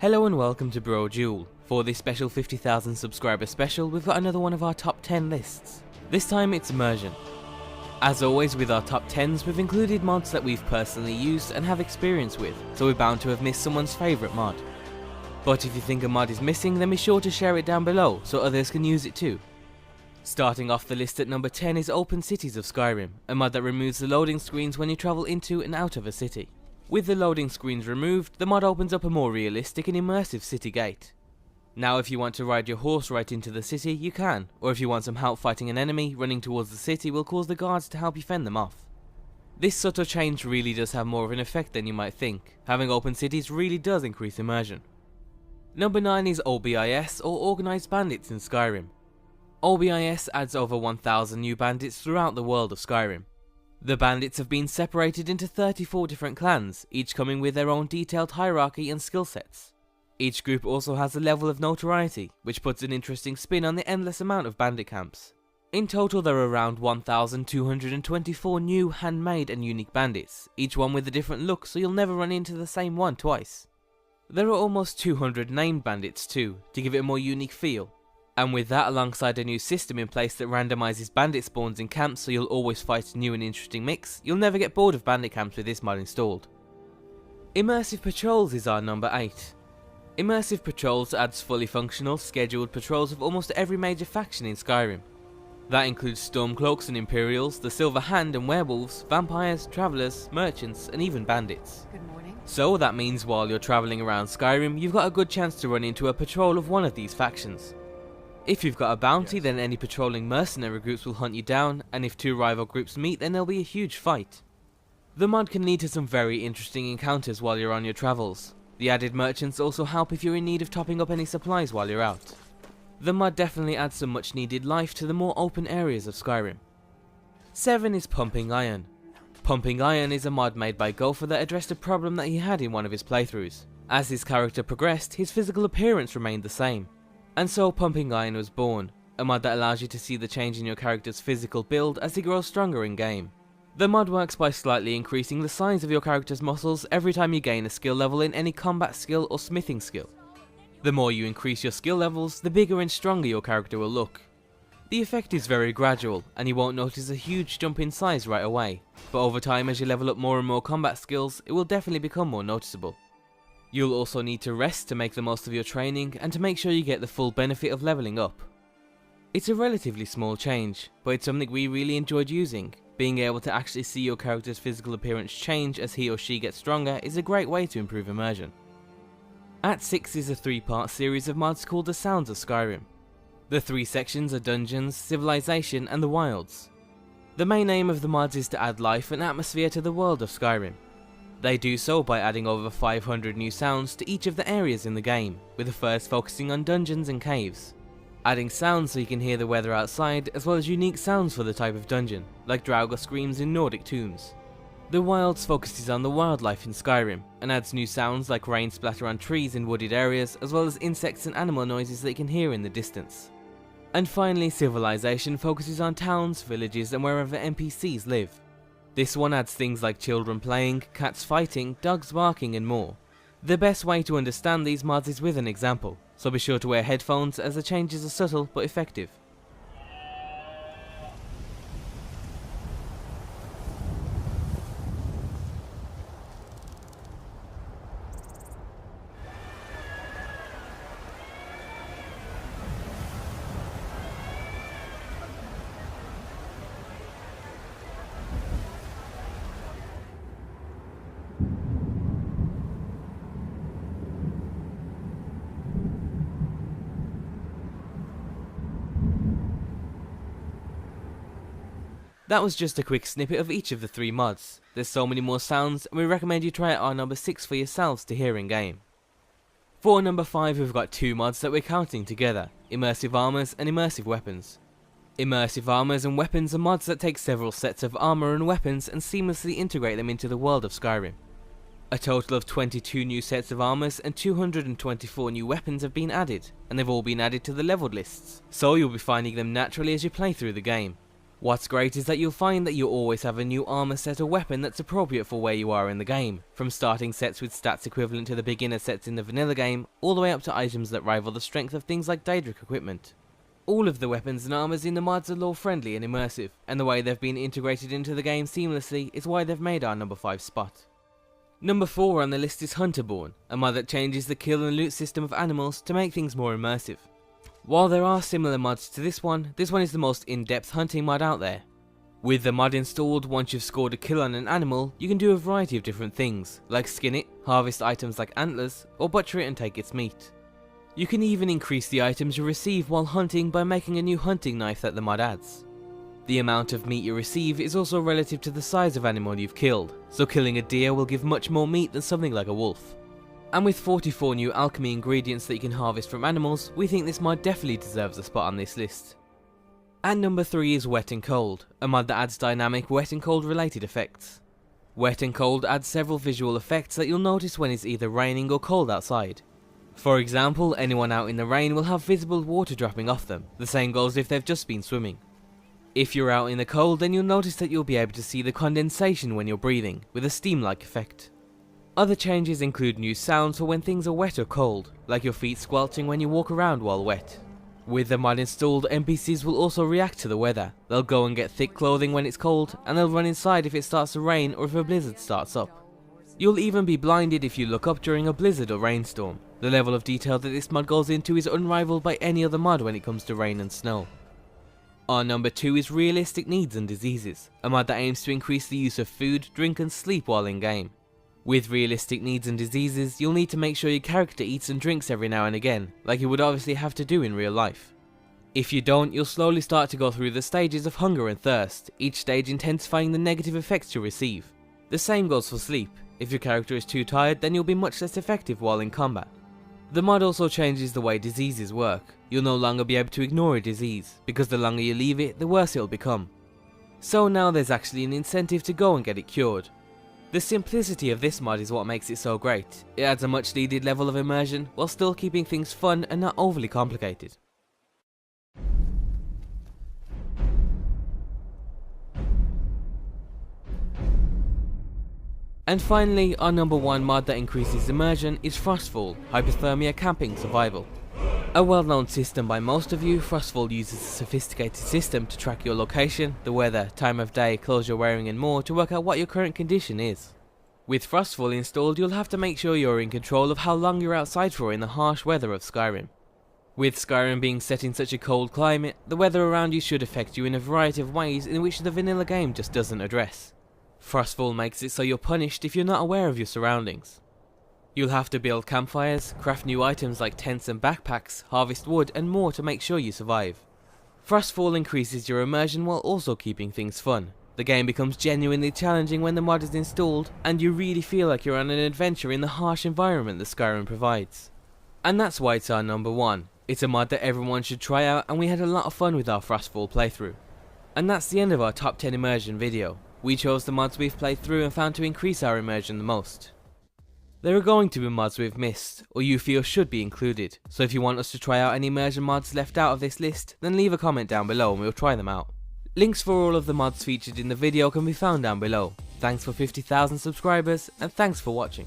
Hello and welcome to Bro Duel. For this special 50,000 subscriber special, we've got another one of our top 10 lists. This time it's immersion. As always with our top 10s, we've included mods that we've personally used and have experience with, so we're bound to have missed someone's favourite mod. But if you think a mod is missing, then be sure to share it down below so others can use it too. Starting off the list at number 10 is Open Cities of Skyrim, a mod that removes the loading screens when you travel into and out of a city. With the loading screens removed, the mod opens up a more realistic and immersive city gate. Now if you want to ride your horse right into the city, you can, or if you want some help fighting an enemy, running towards the city will cause the guards to help you fend them off. This subtle change really does have more of an effect than you might think. Having open cities really does increase immersion. Number 9 is OBIS, or Organised Bandits in Skyrim. OBIS adds over 1,000 new bandits throughout the world of Skyrim. The bandits have been separated into 34 different clans, each coming with their own detailed hierarchy and skill sets. Each group also has a level of notoriety, which puts an interesting spin on the endless amount of bandit camps. In total there are around 1,224 new, handmade and unique bandits, each one with a different look so you'll never run into the same one twice. There are almost 200 named bandits too, to give it a more unique feel. And with that alongside a new system in place that randomizes bandit spawns in camps so you'll always fight a new and interesting mix, you'll never get bored of bandit camps with this mod installed. Immersive Patrols is our number 8. Immersive Patrols adds fully functional, scheduled patrols of almost every major faction in Skyrim. That includes Stormcloaks and Imperials, the Silver Hand and Werewolves, Vampires, Travellers, Merchants and even Bandits. Good morning. So that means while you're travelling around Skyrim, you've got a good chance to run into a patrol of one of these factions. If you've got a bounty, then any patrolling mercenary groups will hunt you down, and if two rival groups meet, then there'll be a huge fight. The mod can lead to some very interesting encounters while you're on your travels. The added merchants also help if you're in need of topping up any supplies while you're out. The mod definitely adds some much needed life to the more open areas of Skyrim. 7 is Pumping Iron. Pumping Iron is a mod made by Gopher that addressed a problem that he had in one of his playthroughs. As his character progressed, his physical appearance remained the same. And so Pumping Iron was born, a mod that allows you to see the change in your character's physical build as he grows stronger in game. The mod works by slightly increasing the size of your character's muscles every time you gain a skill level in any combat skill or smithing skill. The more you increase your skill levels, the bigger and stronger your character will look. The effect is very gradual, and you won't notice a huge jump in size right away, but over time as you level up more and more combat skills, it will definitely become more noticeable. You'll also need to rest to make the most of your training and to make sure you get the full benefit of leveling up. It's a relatively small change, but it's something we really enjoyed using. Being able to actually see your character's physical appearance change as he or she gets stronger is a great way to improve immersion. At 6 is a 3-part series of mods called The Sounds of Skyrim. The 3 sections are Dungeons, Civilization and the Wilds. The main aim of the mods is to add life and atmosphere to the world of Skyrim. They do so by adding over 500 new sounds to each of the areas in the game, with the first focusing on dungeons and caves. Adding sounds so you can hear the weather outside, as well as unique sounds for the type of dungeon, like Draugr screams in Nordic tombs. The Wilds focuses on the wildlife in Skyrim, and adds new sounds like rain splatter on trees in wooded areas, as well as insects and animal noises that you can hear in the distance. And finally, Civilization focuses on towns, villages and wherever NPCs live. This one adds things like children playing, cats fighting, dogs barking and more. The best way to understand these mods is with an example, so be sure to wear headphones as the changes are subtle but effective. That was just a quick snippet of each of the 3 mods. There's so many more sounds, and we recommend you try out our number 6 for yourselves to hear in game. For number 5 we've got 2 mods that we're counting together, Immersive Armors and Immersive Weapons. Immersive Armors and Weapons are mods that take several sets of armor and weapons and seamlessly integrate them into the world of Skyrim. A total of 22 new sets of armors and 224 new weapons have been added, and they've all been added to the leveled lists, so you'll be finding them naturally as you play through the game. What's great is that you'll find that you always have a new armor set or weapon that's appropriate for where you are in the game, from starting sets with stats equivalent to the beginner sets in the vanilla game, all the way up to items that rival the strength of things like Daedric equipment. All of the weapons and armors in the mods are lore friendly and immersive, and the way they've been integrated into the game seamlessly is why they've made our number 5 spot. Number 4 on the list is Hunterborn, a mod that changes the kill and loot system of animals to make things more immersive. While there are similar mods to this one is the most in-depth hunting mod out there. With the mod installed, once you've scored a kill on an animal, you can do a variety of different things, like skin it, harvest items like antlers, or butcher it and take its meat. You can even increase the items you receive while hunting by making a new hunting knife that the mod adds. The amount of meat you receive is also relative to the size of animal you've killed, so killing a deer will give much more meat than something like a wolf. And with 44 new alchemy ingredients that you can harvest from animals, we think this mod definitely deserves a spot on this list. And number 3 is Wet and Cold, a mod that adds dynamic wet and cold related effects. Wet and Cold adds several visual effects that you'll notice when it's either raining or cold outside. For example, anyone out in the rain will have visible water dropping off them, the same goes if they've just been swimming. If you're out in the cold, then you'll notice that you'll be able to see the condensation when you're breathing, with a steam-like effect. Other changes include new sounds for when things are wet or cold, like your feet squelching when you walk around while wet. With the mod installed, NPCs will also react to the weather. They'll go and get thick clothing when it's cold, and they'll run inside if it starts to rain or if a blizzard starts up. You'll even be blinded if you look up during a blizzard or rainstorm. The level of detail that this mod goes into is unrivaled by any other mod when it comes to rain and snow. Our number 2 is Realistic Needs and Diseases, a mod that aims to increase the use of food, drink and sleep while in game. With Realistic Needs and Diseases, you'll need to make sure your character eats and drinks every now and again, like you would obviously have to do in real life. If you don't, you'll slowly start to go through the stages of hunger and thirst, each stage intensifying the negative effects you receive. The same goes for sleep. If your character is too tired, then you'll be much less effective while in combat. The mod also changes the way diseases work. You'll no longer be able to ignore a disease, because the longer you leave it, the worse it'll become. So now there's actually an incentive to go and get it cured. The simplicity of this mod is what makes it so great. It adds a much needed level of immersion, while still keeping things fun and not overly complicated. And finally, our number 1 mod that increases immersion is Frostfall, Hypothermia Camping Survival. A well-known system by most of you, Frostfall uses a sophisticated system to track your location, the weather, time of day, clothes you're wearing and more to work out what your current condition is. With Frostfall installed, you'll have to make sure you're in control of how long you're outside for in the harsh weather of Skyrim. With Skyrim being set in such a cold climate, the weather around you should affect you in a variety of ways in which the vanilla game just doesn't address. Frostfall makes it so you're punished if you're not aware of your surroundings. You'll have to build campfires, craft new items like tents and backpacks, harvest wood and more to make sure you survive. Frostfall increases your immersion while also keeping things fun. The game becomes genuinely challenging when the mod is installed, and you really feel like you're on an adventure in the harsh environment that Skyrim provides. And that's why it's our number 1. It's a mod that everyone should try out, and we had a lot of fun with our Frostfall playthrough. And that's the end of our top 10 immersion video. We chose the mods we've played through and found to increase our immersion the most. There are going to be mods we've missed, or you feel should be included, so if you want us to try out any immersion mods left out of this list, then leave a comment down below and we'll try them out. Links for all of the mods featured in the video can be found down below. Thanks for 50,000 subscribers, and thanks for watching.